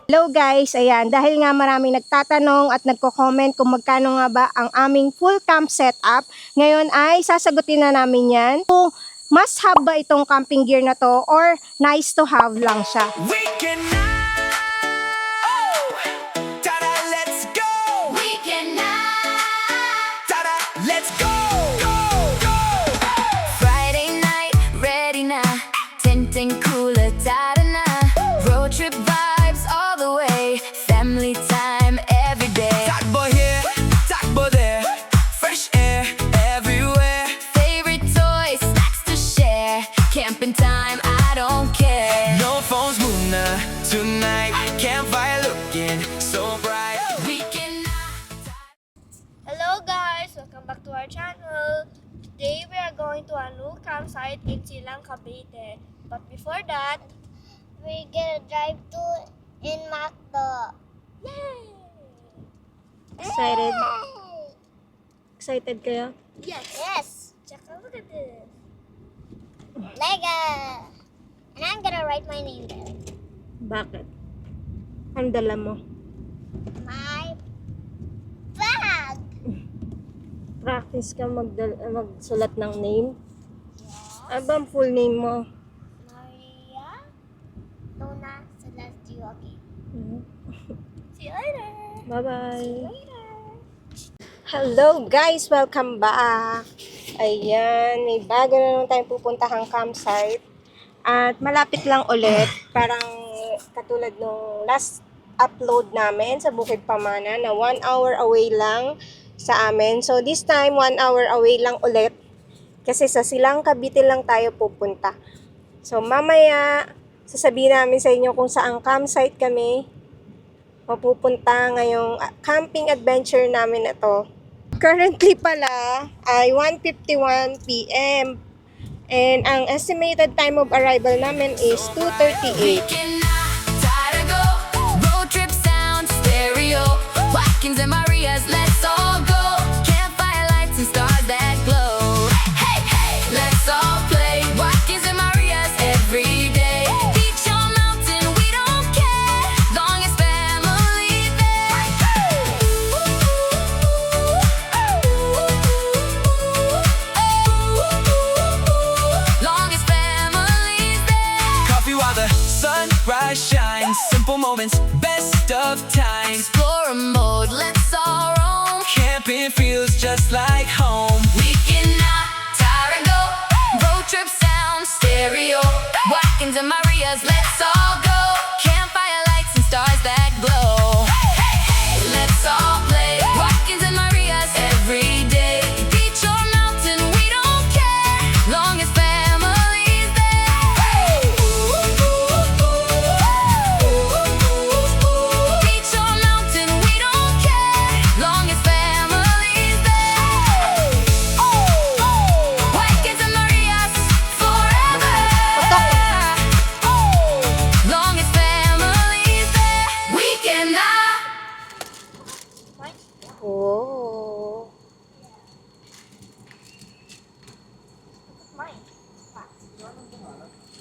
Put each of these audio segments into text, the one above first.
Hello guys, ayan, dahil nga maraming nagtatanong at nagko-comment kung magkano nga ba ang aming full camp setup, ngayon ay sasagutin na namin yan. Kung must have ba itong camping gear na to or nice to have lang siya. We can Tada, let's go. We can Tada, let's go. Go, go. Friday night, ready na. Tinting cooler, tada na. Road trip vibes all the way. Family time every day. Takbo here, takbo there. Fresh air everywhere. Favorite toys, snacks to share. Camping time, I don't care. No phones muna tonight. Campfire looking so bright. We can. Hello guys! Welcome back to our channel. Today we are going to a new campsite in Silang, Cavite. But before that, we're gonna drive to in Macdo. Yay! Excited? Excited kayo? Yes! Check out, look at this. Lega! And I'm gonna write my name there. Bakit? Ang dala mo? My bag! Practice ka magsulat ng name? Ano ba ang full name mo? Maria Luna Celestioki. Mhm. See you later! Bye-bye! Later! Hello guys! Welcome back! Ayan, may bago na naman tayong pupuntahang campsite. At malapit lang ulit, parang katulad nung last upload namin sa Bukid Pamana na 1 hour away lang sa amin. So this time, 1 hour away lang ulit kasi sa Silang Cavite lang tayo pupunta. So mamaya, sasabihin namin sa inyo kung saang campsite kami mapupunta ngayong camping adventure namin na to. Currently pala ay 1:51 p.m. And ang estimated time of arrival namin is 2:38. We can tada go. Road trip sound stereo. Watkins and Maria's, let's all go. Campfire lights and stars that glow. Hey, hey, let's all play. Watkins and Maria's every day. Beach or mountain, we don't care. Long as family there. Long as family's there. Coffee while the sunrise shines. Simple moments, best of times. Explorer mode, let's all roam. Camping feels just like home. We can Tarago. Road trip sound stereo. Watkins and Maria's, let's all go. Campfire lights and stars that glow. Let's all play. Watkins and Maria's every day. Beach or mountain, we don't care. Long as family's there. Beach or mountain, we don't care. Long as family's there. Watkins and Maria's forever. Long as family's there. We can Oh.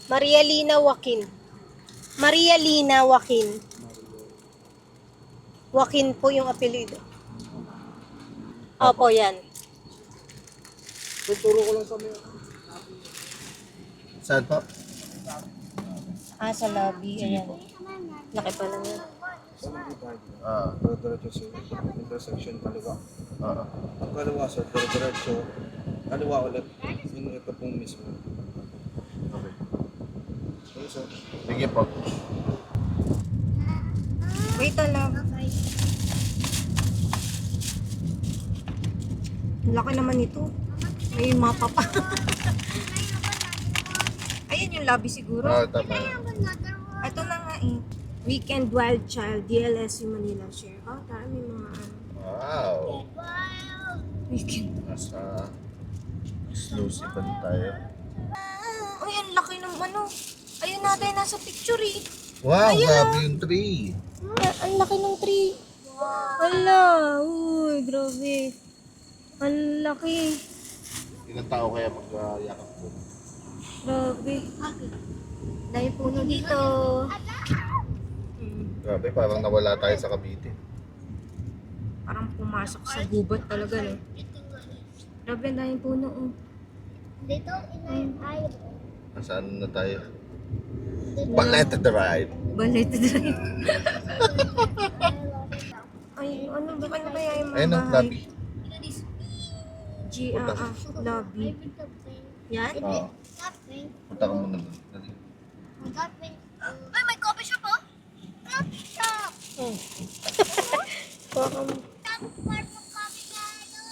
Maria Lina Joaquin. Maria Lina Joaquin. Joaquin po yung apelido. Opo, yan. Tuturo ko lang kami. Saan po? Sa lobby. Ayan. Laki pa lang yan. Diretso sa intersection kaliwa. Ang kaliwa sir, diretso. Kaliwa ulit. Yung ito pong mismo. Okay. Okay sir. Sige po. Wait lang. Laki naman ito. May mapa pa. Ayan yung lobby siguro. Tama. Ito na nga eh. Weekend Wild Child, DLSU Manila Share. Oh, tayo may mga ano. Wow. Weekend. Nasa exclusive tayo. Ay, ang laki ng ano. Ayun natin, nasa picture eh. Wow, Ayun, grabe yung tree. Ang laki ng tree. Hala, uy, grabe. Ang laki. Ilang tao kaya mag-yakap po? Grabe. Dahil puno dito. Grabe, parang nawala tayo sa Cavite. Parang pumasok sa gubat talaga, no? Grabe, ang daming puno, oh. Dito, inayin tayo. Nasaan na tayo? Balete Drive. Balete Drive. Ay, ano ba kaya yung mga Ayun ang bahay? lobby. Lobby. Yan? Oo. Nothing. Punta ka muna doon. Dali. Nothing. Ay, may coffee shop, oh. Coffee shop. Kuha ka mo. Tapos, part ng coffee tayo.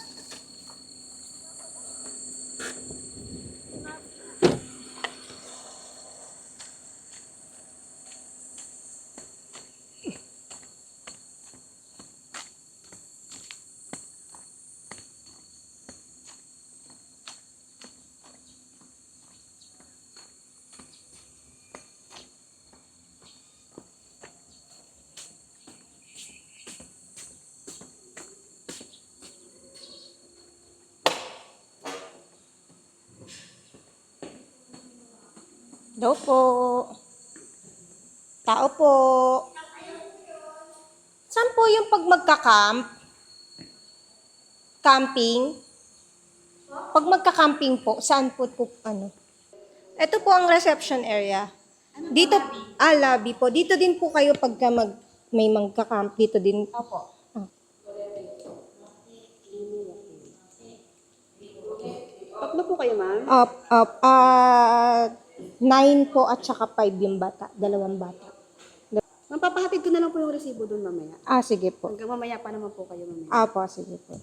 Daw po. Tao po. Saan po yung pag magka-camp? Camping? Pag magka-camping po, saan po ano? Ito po ang reception area. Dito, lobby po. Dito din po kayo pagka may magka-camp. Dito din. Opo. Tatlo po kayo, ma'am? Up. 9 po at saka 5 yung bata. 2 bata. Ma'am, papahatid ko na lang po yung resibo doon mamaya. Sige po. Hanggang mamaya pa naman po kayo mamaya. Po, sige po.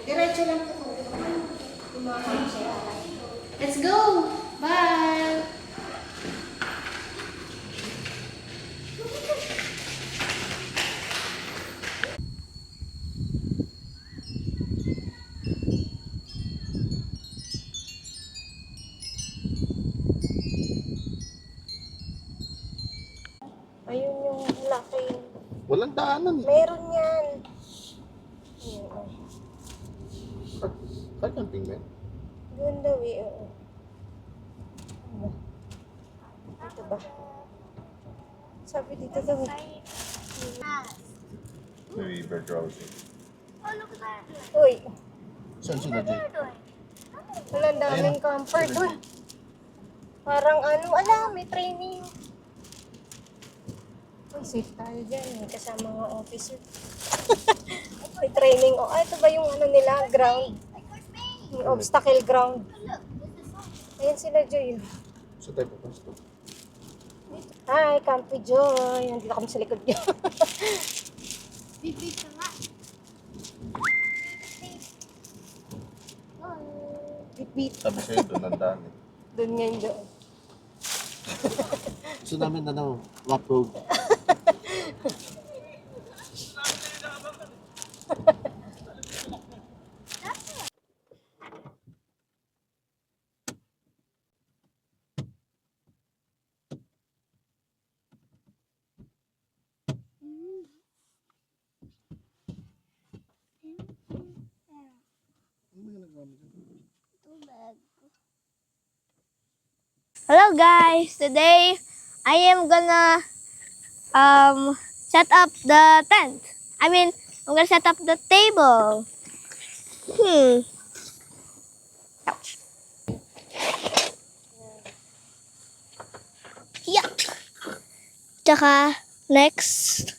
Diretso lang po. Let's go! Bye! Ayun yung laki. Walang daanan. Meron yan. Saan camping, man? Doon daw eh, oo. Ano? Dito ba? Sabi dito daw eh. River crossing. Oh, look at that. Uy, Saan sila, Jay? wala ang daming camper doon. Parang may training. Uy, safe tayo dyan. May kasama nga officer. May training. Ito ba yung nila? Ground. Yung obstacle ground. Ayan sila, Joy. Saan tayo pupunta? Hi, Campi Joy. Nandito kami sa likod niyo. Bibig ka nga. Beat. Sabi sa'yo, doon ang daan. Doon yan, doon. Gusto namin rock road. Hello guys, today I am gonna set up the tent. I'm gonna set up the table. Ouch. Yeah. Tsaka next.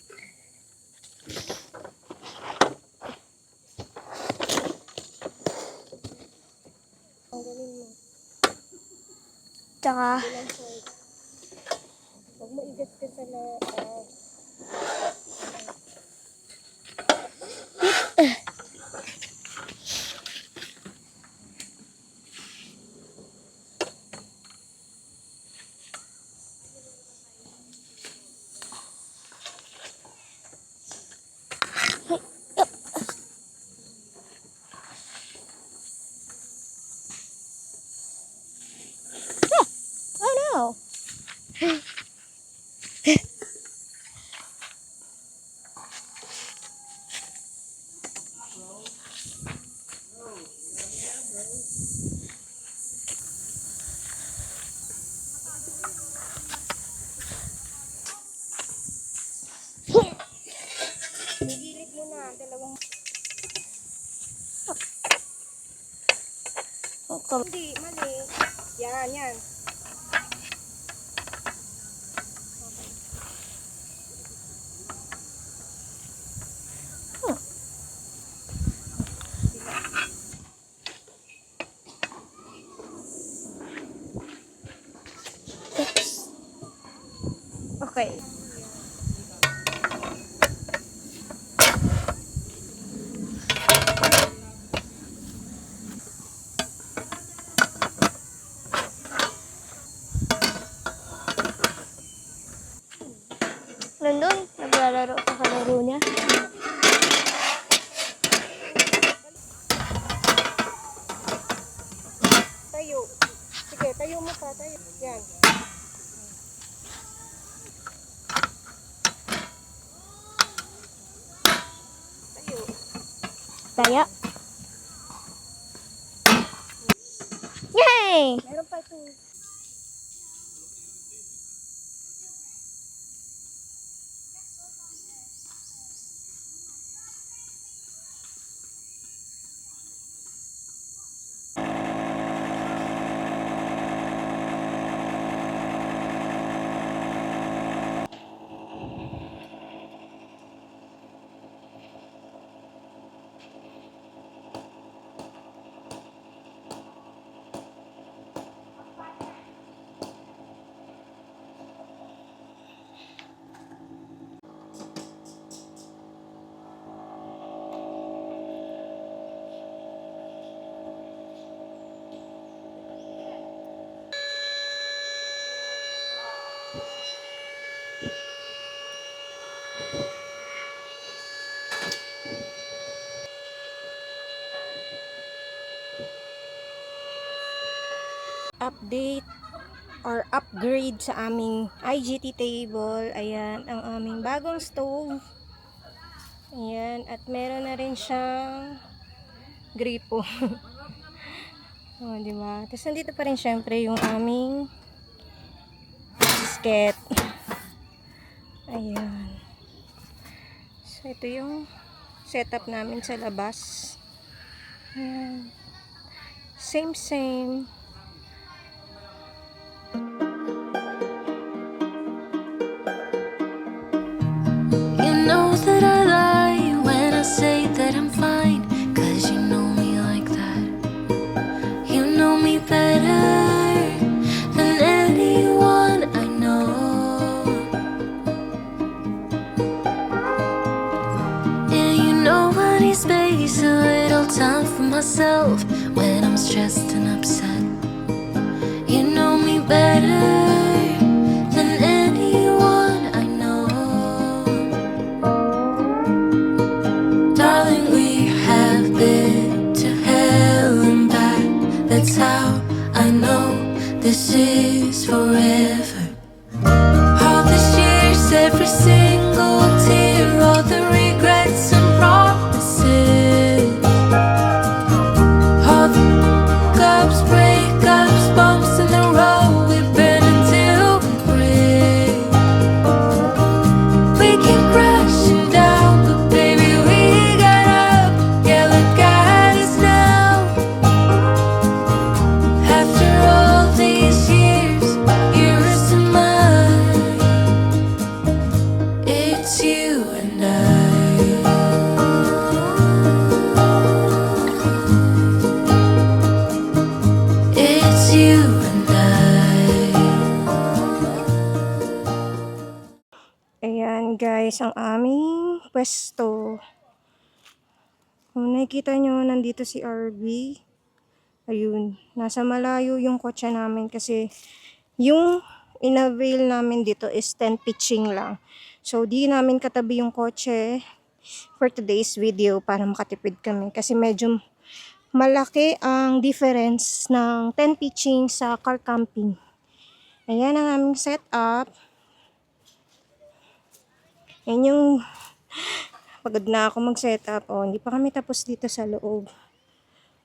Tsaka Huwag mo igat ka sa lahat. oh no. Hindi, mali. Yan, yan. Okay. Nandun, naglalaro sa kalaro niya. Tayo. Sige, tayo mo pa. Tayo. Yan. Tayo. Kaya. Yay! Meron pa ito. Update or upgrade sa aming IGT table. Ayan, ang aming bagong stove. Ayan, at meron na rin siyang gripo. Oh, di ba? Tapos nandito pa rin syempre yung aming disket. Ayan. So, ito yung setup namin sa labas. Ayan. Same. You know that I lie when I say that I'm fine, 'cause you know me like that. You know me better than anyone I know. Yeah, you know I need space, a little time for myself when I'm stressed and upset. You know me better than anyone I know. Darling, we have been to hell and back. That's how I know this is forever. All these years, every single tear, all the regrets and promises, all the ups, breakups, bumps in the road, we've been until we break. We keep crashing down, but baby, we got up. Yeah, look at us now. After all these years, yours and mine, it's you and I. It's you and I. Ayan guys, ang aming pwesto. Kung nakikita nyo, nandito si RV. Ayun, nasa malayo yung kotse namin kasi yung in-avail namin dito is 10 pitching lang. So, di namin katabi yung kotse for today's video para makatipid kami. Kasi medyo malaki ang difference ng 10 pitching sa car camping. Ayan ang aming setup. Yan yung pagod na ako mag-setup. Oh, hindi pa kami tapos dito sa loob.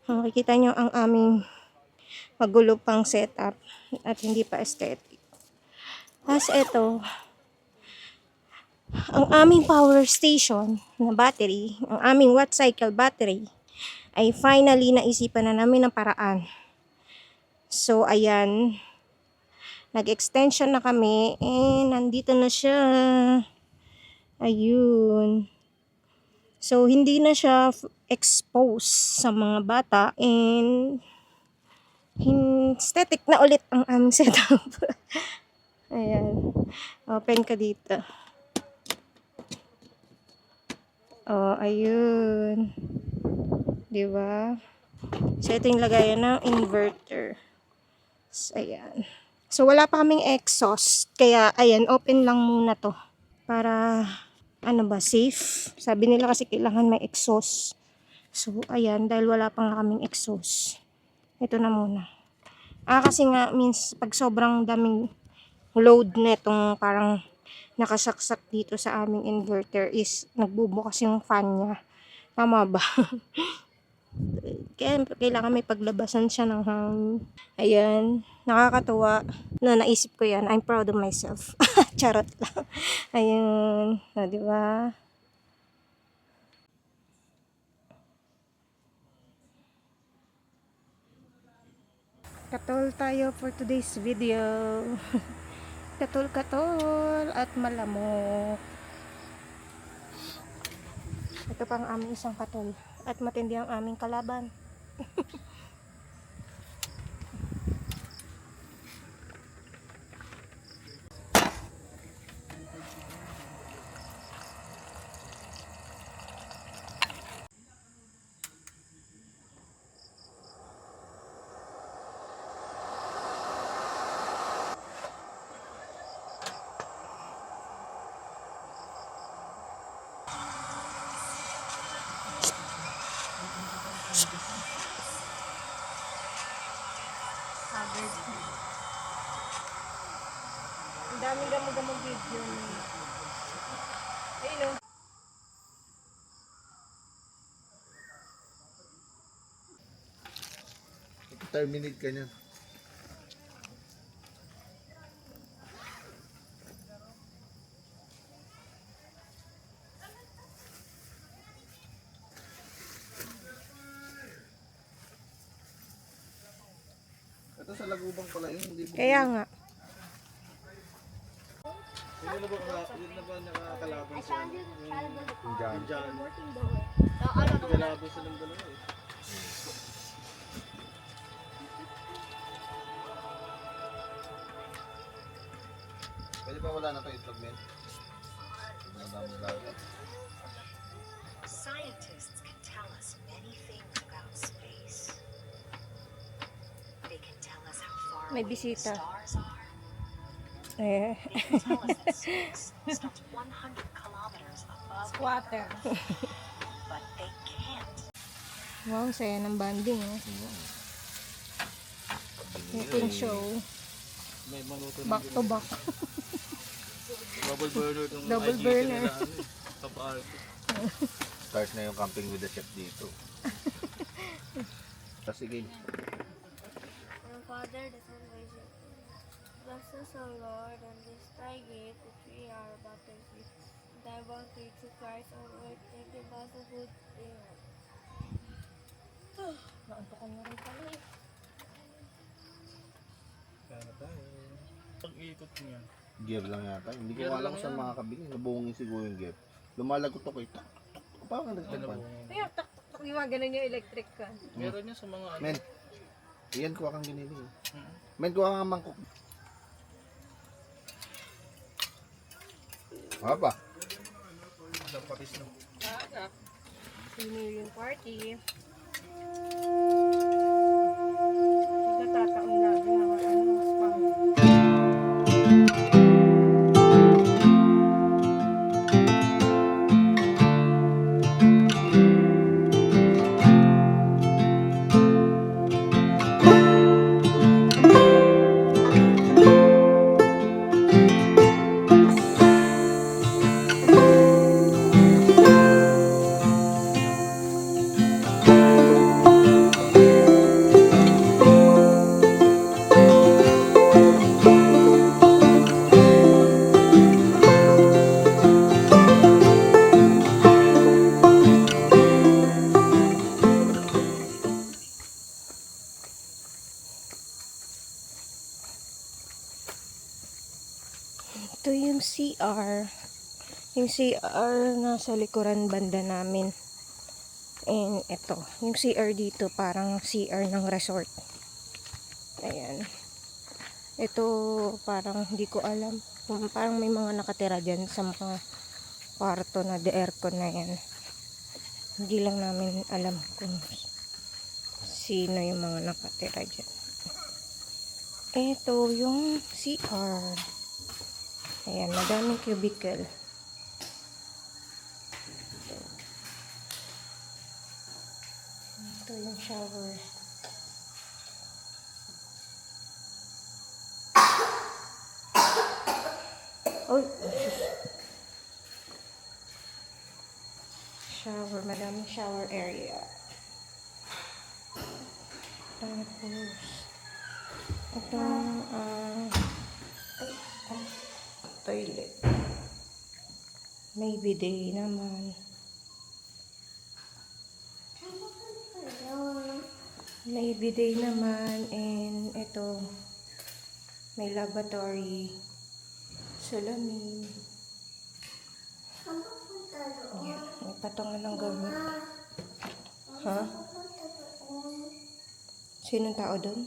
Makikita nyo ang aming magulo pang setup at hindi pa aesthetic. Tapos ito, ang aming power station na battery, ang aming watt cycle battery, ay finally naisipan na namin ng paraan So, ayan. Nag-extension na kami. Nandito na siya. Ayun. So, hindi na siya exposed sa mga bata. And, aesthetic na ulit ang aming setup. Ayan. Open ka dito. Oh, ayun. Diba? So, ito yung lagayan ng inverter. So, ayan. So, wala pa kaming exhaust. Kaya, ayan, open lang muna to. Para, safe. Sabi nila kasi kailangan may exhaust. So, ayan, dahil wala pa nga kaming exhaust. Ito na muna. Kasi nga, pag sobrang daming load na itong parang nakasaksak dito sa aming inverter is nagbubukas yung fan niya. Tama ba? Kaya kailangan may paglabasan siya ng hangin. Ayan, nakakatuwa na naisip ko yan. I'm proud of myself. Charot lang. Ayun, di ba? Katol tayo for today's video. Katol at malamok. Ito pang aming isang katol. At matindi ang aming kalaban. Ang daming gamang video. Ayun o. Terminate ka niyan. Ito sa lagubang pala yun, hindi mo. Kaya nga. Yun na ba nakakalaban sa yung John? Nakakalaban sa ng dalawa eh. Pwede ba wala na ito itlog, men? Scientists can tell us many things about space. They can tell us how far May away the bisita. stars are. Eh. They can tell us that space starts 100 kilometers above Water. but they can't. Wow, saya ng banding. Meeting show. May manuto Back to back. Double burner itong Double IGC burner. nila, kapal. Start na yung camping with the chef dito. Sige. Our Father, the Son, Virgin. Bless us, O Lord, and this thy gift, which we are about to receive. Thy bounty to Christ our Lord, and give us a good day. Naantokan na rin pala eh. Kaya na tayo. Pag-iikot niya. Gear lang yata. Hindi ko Gear alam lang kung saan yan. makakabili. Nabungin siguro yung gear. Lumalagot ako ito. Parang nagtapan. Kaya tak gumagano yung electric ka. Meron niya sa mga ano. Men, iyan kuha kang ginili. Men, kuha kang mangkok. Haba. Dapatis na. Sino yung party? Nagtataon lagi na spam. Ito yung CR. Yung CR nasa likuran banda namin. And ito, yung CR dito parang CR ng resort. Ayan. Ito parang hindi ko alam. Parang may mga nakatira dyan sa mga kwarto na de aircon na yan. Hindi lang namin alam kung sino yung mga nakatira dyan. Ito yung CR. Ayan, madaming cubicle. Ito yung shower. Oy! Shower, madaming shower area. Tapos, itong toilet. May bidet naman. May bidet naman, and ito, may lavatory, salamin. Ayan, may patungan ng gamit. Ha? Sinong tao doon?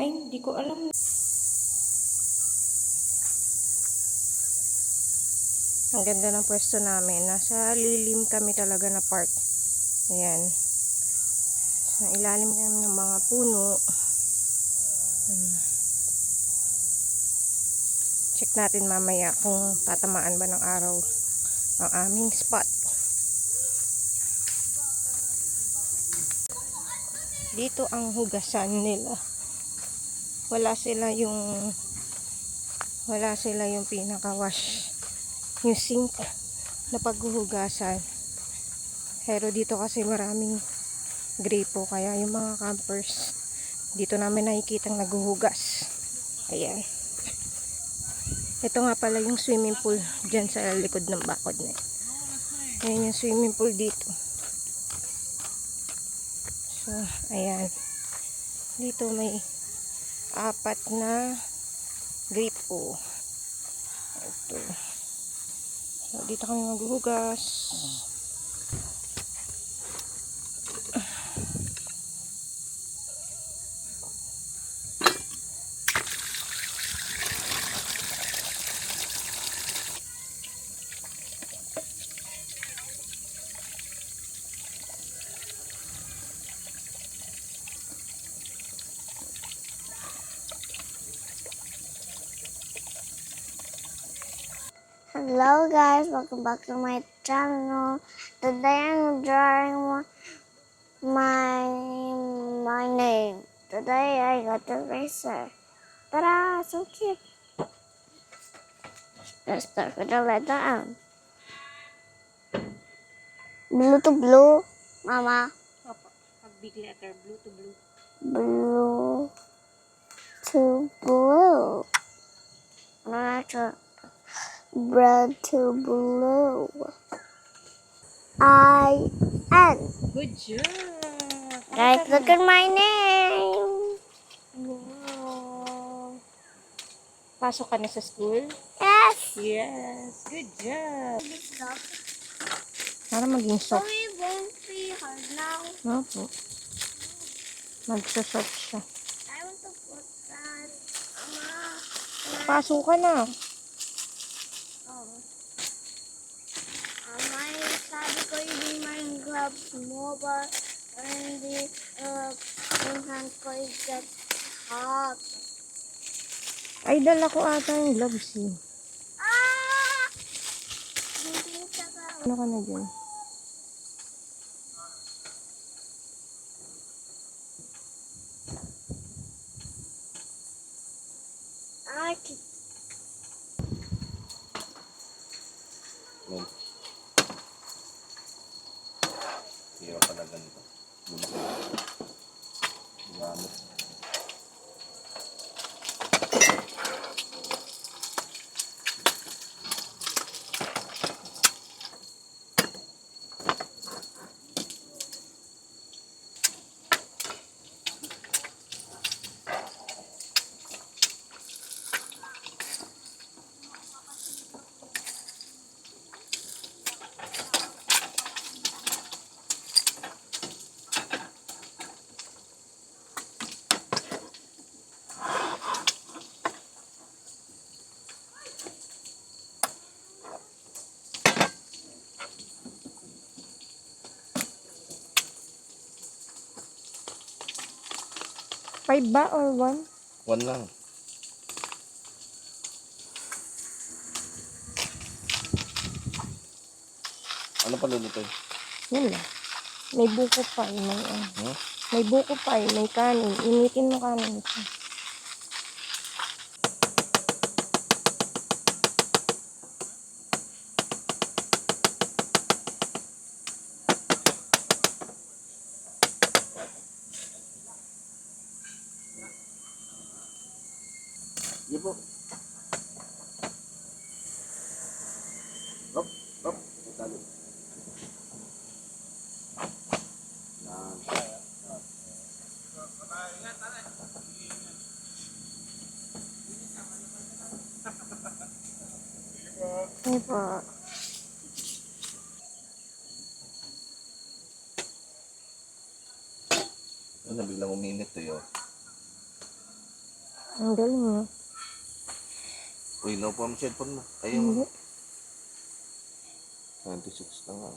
Ay, hindi ko alam. Ang ganda ng pwesto namin. Nasa lilim kami talaga na park. Ayan. Sa ilalim kami ng mga puno. Check natin mamaya kung tatamaan ba ng araw ang aming spot. Dito ang hugasan nila. Wala sila yung pinaka-wash, yung sink na paghuhugasan. Pero dito kasi maraming gripo, kaya yung mga campers dito namin nakikitang naghuhugas. Ayan. Ito nga pala yung swimming pool dyan sa likod ng bakod na yun. Ayan yung swimming pool dito. So, ayan. Dito may 4 na gripo. Ito. So, dito kami maghuhugas. Hello guys, welcome back to my channel. Today I'm drawing my name. Today I got the eraser. Ta-da! So cute. Let's start with the letter M. Blue to blue, Mama. Opo. Pag big letter, blue to blue. Blue to blue. Ano na siya? Red to blue. I-N. Good job! Guys, look at my name. Wow! Pasok ka na sa school? Yes. Yes! Good job! Para maging soft. We won't be hard now. Opo. Magsasoft siya. I want to put that. Mama. Pasok ka na. May sabi ko yung gloves mo ba? Or hindi yung hand ko get hot. Ay, dala ko ata yung gloves eh. Ah! Hindi siya ka. Ano ka na dyan? Ah, Well, hirap pala ganito. Gamit. 5 ba or 1? 1 lang. Ano pa lulutoy? Yun lang. May buko pa. May, Hmm? may buko pa. May kanin. Initin mo kanin ito. Sige po. Hop, hop. Tali. Yan. Ay po. Ano, biglang uminit to yun. Ang galing mo. Uy, no po ang cellphone mo. Hindi. Ayun. 96 na nga.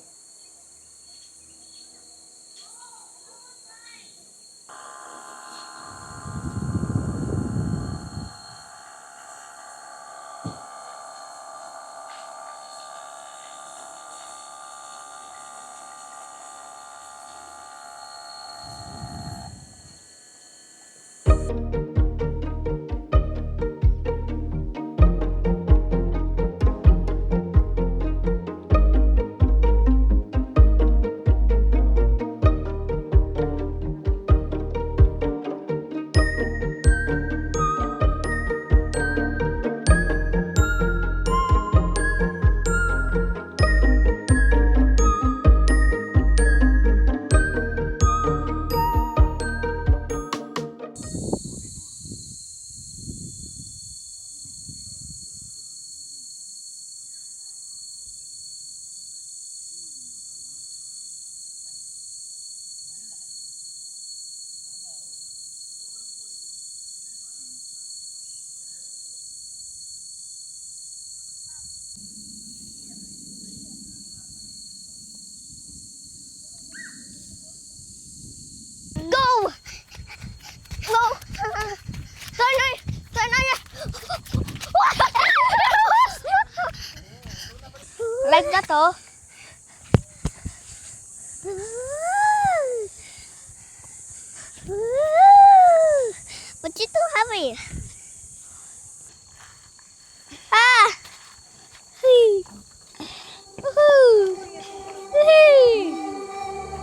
Go! Go! Turn on! Like that, oh. But you're too heavy. Ah! Hey! Woohoo! Hey!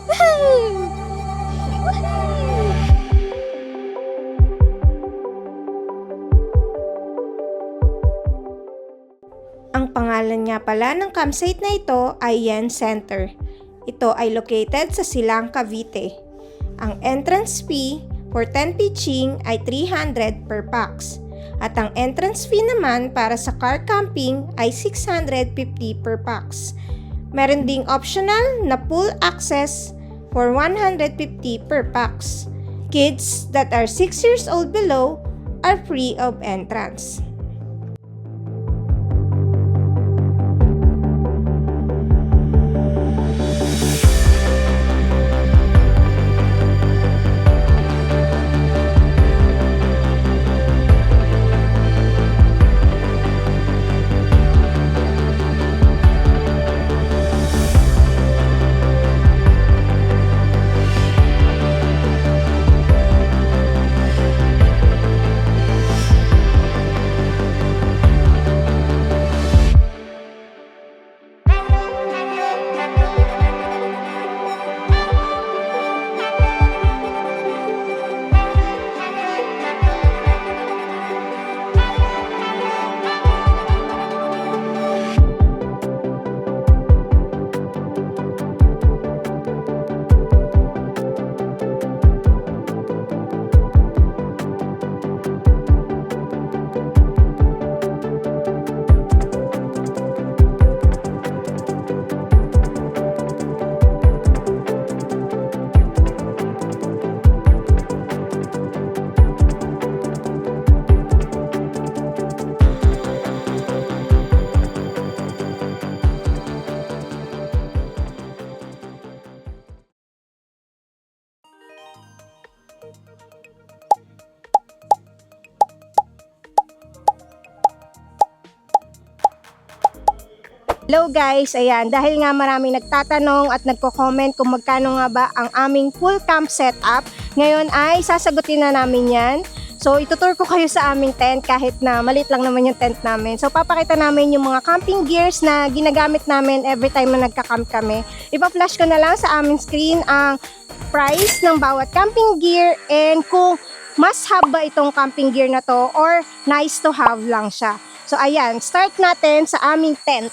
Woohoo! Ang pangalan nga pala ng campsite na ito ay Yen Center. Ito ay located sa Silang, Cavite. Ang entrance fee for 10 pitching ay 300 per pax. At ang entrance fee naman para sa car camping ay 650 per pax. Meron ding optional na pool access for 150 per pax. Kids that are 6 years old below are free of entrance. Hello guys, ayan, dahil nga maraming nagtatanong at nagko-comment kung magkano nga ba ang aming full camp setup, ngayon ay sasagutin na namin yan. So itutur ko kayo sa aming tent kahit na maliit lang naman yung tent namin. So papakita namin yung mga camping gears na ginagamit namin every time na nagka-camp kami. Ipa-flash ko na lang sa aming screen ang price ng bawat camping gear and kung must have ba itong camping gear na to or nice to have lang siya. So ayan, start natin sa aming tent.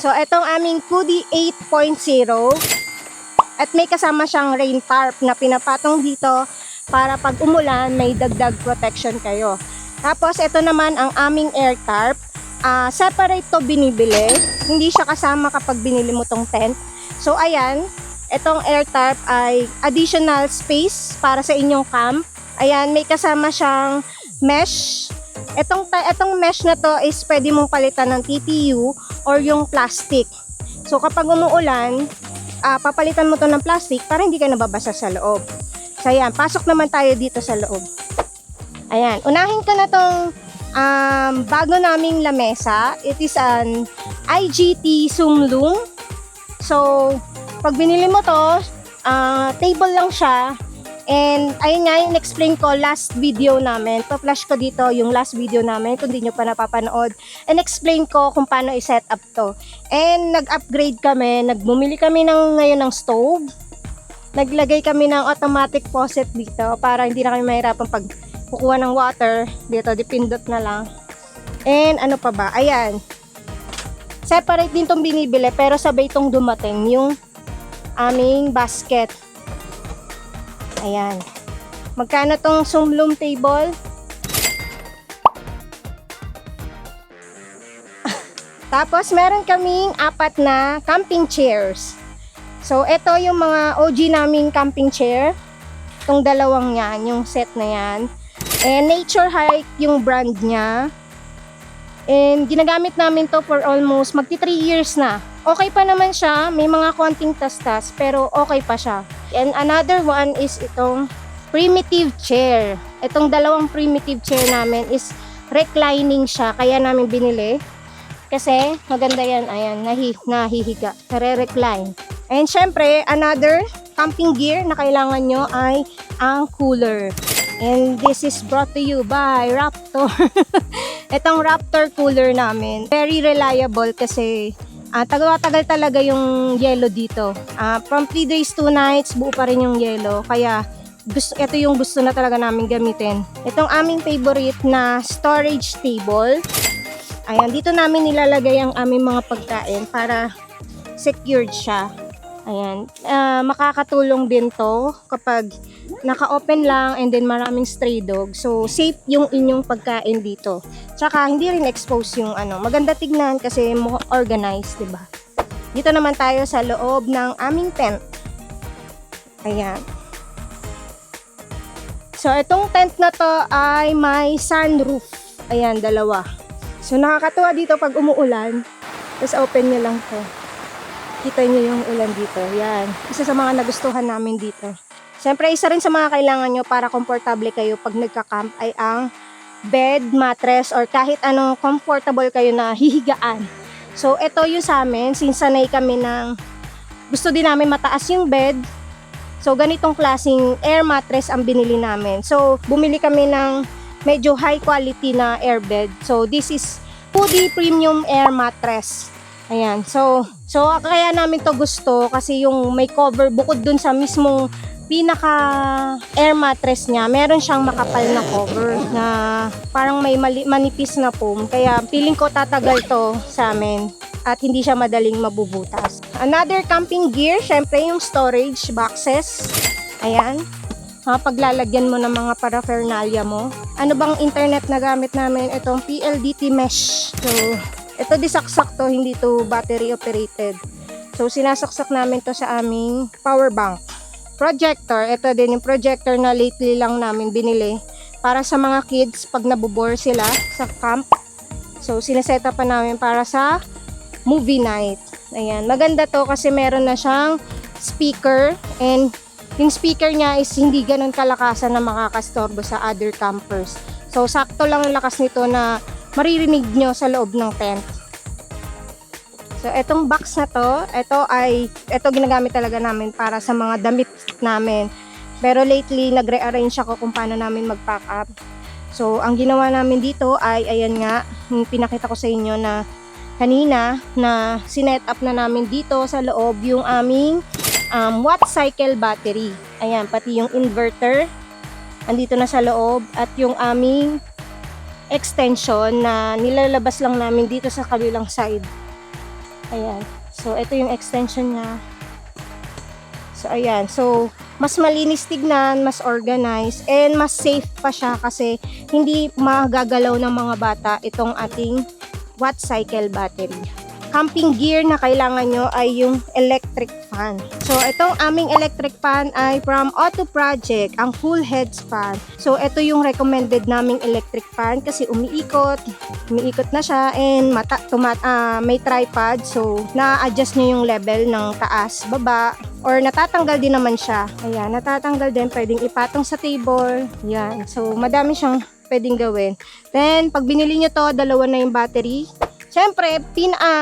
So, itong aming Kudi 8.0 at may kasama siyang rain tarp na pinapatong dito para pag umulan may dagdag protection kayo. Tapos, ito naman ang aming air tarp. Separate to binibili. Hindi siya kasama kapag binili mo tong tent. So, ayan. Itong air tarp ay additional space para sa inyong camp. Ayan, may kasama siyang mesh. Itong mesh na to is pwede mong palitan ng TPU or yung plastic. So kapag umuulan, papalitan mo to ng plastic para hindi ka nababasa sa loob. So ayan, pasok naman tayo dito sa loob. Ayan, unahin ko na tong bago naming lamesa. It is an IGT Sumlung. So pag binili mo to, table lang siya. And ayun nga yung explain ko last video namin. Pa-flash ko dito yung last video namin kung di nyo pa napapanood. And explain ko kung paano i-set up to. And nag-upgrade kami. Bumili kami ngayon ng stove. Naglagay kami ng automatic faucet dito para hindi na kami mahirapan pag kukuha ng water. Dito, dipindot na lang. And ano pa ba? Ayan. Separate din tong binibili pero sabay tong dumating yung aming basket. Ayan. Magkano tong Sumlum table? Tapos, meron kaming 4 na camping chairs. So, ito yung mga OG naming camping chair. Itong dalawang yan, yung set na yan. And Nature Hike yung brand niya. And ginagamit namin to for almost magti 3 years na. Okay pa naman siya, may mga konting tastas, pero okay pa siya. And another one is itong primitive chair. Itong dalawang primitive chair namin is reclining siya, kaya namin binili. Kasi maganda yan, ayan, nahihiga, nare-recline. And syempre, another camping gear na kailangan nyo ay ang cooler. And this is brought to you by Raptor. Itong Raptor cooler namin, very reliable kasi tagal talaga yung yelo dito. From 3 days 2 nights, buo pa rin yung yelo. Kaya, ito yung gusto na talaga namin gamitin. Itong aming favorite na storage table. Ayan, dito namin nilalagay ang aming mga pagkain para secured siya. Ayan, makakatulong din to kapag naka-open lang and then maraming stray dog. So, safe yung inyong pagkain dito. Tsaka, hindi rin expose yung maganda tignan kasi organized, diba? Dito naman tayo sa loob ng aming tent. Ayan. So, itong tent na to ay may sunroof. Ayan, 2. So, nakakatuwa dito pag umuulan. Tapos, open nyo lang to. Kita nyo yung ulan dito. Yan. Isa sa mga nagustuhan namin dito. Siyempre, isa rin sa mga kailangan nyo para komportable kayo pag nagka-camp ay ang bed, mattress, or kahit anong comfortable kayo na hihigaan. So, ito yung sa amin. Since sanay kami ng gusto din namin mataas yung bed. So, ganitong klaseng air mattress ang binili namin. So, bumili kami ng medyo high quality na air bed. So, this is Kudi Premium Air Mattress. Ayan. So kaya namin to gusto kasi yung may cover bukod dun sa mismong pinaka air mattress niya, meron siyang makapal na cover na parang may manipis na foam. Kaya feeling ko tatagal to sa amin at hindi siya madaling mabubutas. Another camping gear, syempre yung storage boxes. Ayan. Paglalagyan mo ng mga paraphernalia mo. Ano bang internet na gamit namin? Itong PLDT mesh. So, ito disaksak to, hindi to battery operated. So, sinasaksak namin to sa aming power bank. Projector, ito din yung projector na lately lang namin binili para sa mga kids pag nabobore sila sa camp. So, sineset up pa namin para sa movie night. Ayan, maganda to kasi meron na siyang speaker and yung speaker niya is hindi ganun kalakasan na makakastorbo sa other campers. So, sakto lang ang lakas nito na maririnig nyo sa loob ng tent. So, etong box na to, ito ginagamit talaga namin para sa mga damit namin. Pero lately, nagre-arrange ako kung paano namin mag-pack up. So, ang ginawa namin dito ay, ayan nga, yung pinakita ko sa inyo na kanina, na sinet up na namin dito sa loob yung aming watt cycle battery. Ayan, pati yung inverter, andito na sa loob, at yung aming extension na nilalabas lang namin dito sa kabilang side. Ayan. So, ito yung extension niya. So, ayan. So, mas malinis tignan, mas organized, and mas safe pa siya kasi hindi magagalaw ng mga bata itong ating watt cycle battery. Camping gear na kailangan nyo ay yung electric fan. So, itong aming electric fan ay from Auto Project, ang full heads fan. So, ito yung recommended naming electric fan kasi umiikot na siya, and may tripod. So, na-adjust nyo yung level ng taas, baba, or natatanggal din naman siya. Ayan, natatanggal din. Pwedeng ipatong sa table. Ayan. So, madami siyang pwedeng gawin. Then, pag binili nyo to, dalawa na yung battery. Siyempre,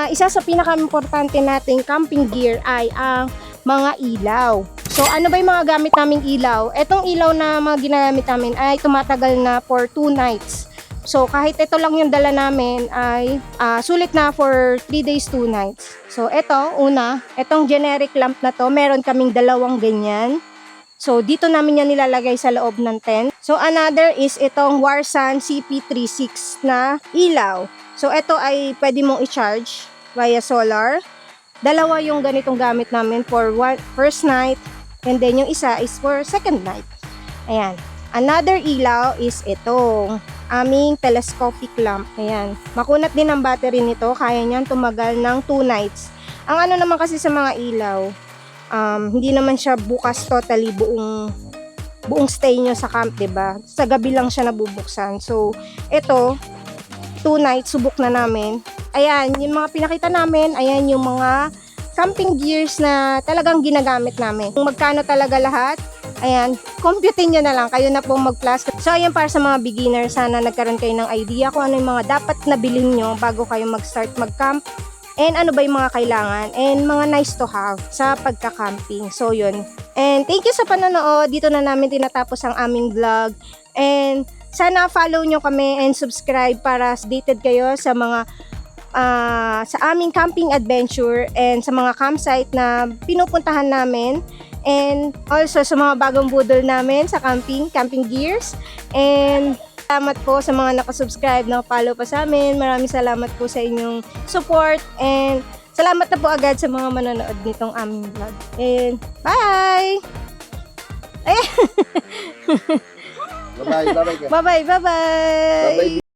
isa sa pinaka-importante nating camping gear ay ang mga ilaw. So, ano ba yung mga gamit naming ilaw? Etong ilaw na mga ginagamit namin ay tumatagal na for 2 nights. So, kahit ito lang yung dala namin ay sulit na for 3 days, 2 nights. So, etong generic lamp na to, meron kaming dalawang ganyan. So, dito namin yan nilalagay sa loob ng tent. So, another is itong Warsan CP36 na ilaw. So, ito ay pwede mong i-charge via solar. Dalawa yung ganitong gamit namin for first night, and then yung isa is for second night. Ayan. Another ilaw is itong aming telescopic lamp. Ayan. Makunat din ang battery nito. Kaya niyan tumagal ng 2 nights. Ang ano naman kasi sa mga ilaw, hindi naman siya bukas totally buong stay nyo sa camp, diba? Sa gabi lang siya nabubuksan. So, ito, 2 nights, subok na namin. Ayan, yung mga pinakita namin, ayan yung mga camping gears na talagang ginagamit namin. Kung magkano talaga lahat, ayan, computein nyo na lang, kayo na po mag-plus. So, ayan para sa mga beginner, sana nagkaroon kayo ng idea kung ano yung mga dapat na bilhin nyo bago kayo mag-start mag-camp. And ano ba yung mga kailangan, and mga nice to have sa pagka-camping. So, yun. And thank you sa panonood. Dito na namin tinatapos ang aming vlog. And sana follow nyo kami and subscribe para updated kayo sa mga sa aming camping adventure and sa mga campsite na pinupuntahan namin, and also sa mga bagong budol namin sa camping gears. And salamat po sa mga nakasubscribe, nakapollow pa sa amin. Maraming salamat po sa inyong support, and salamat na po agad sa mga manonood nitong aming vlog. And bye! Bye-bye. Bye-bye! Bye-bye!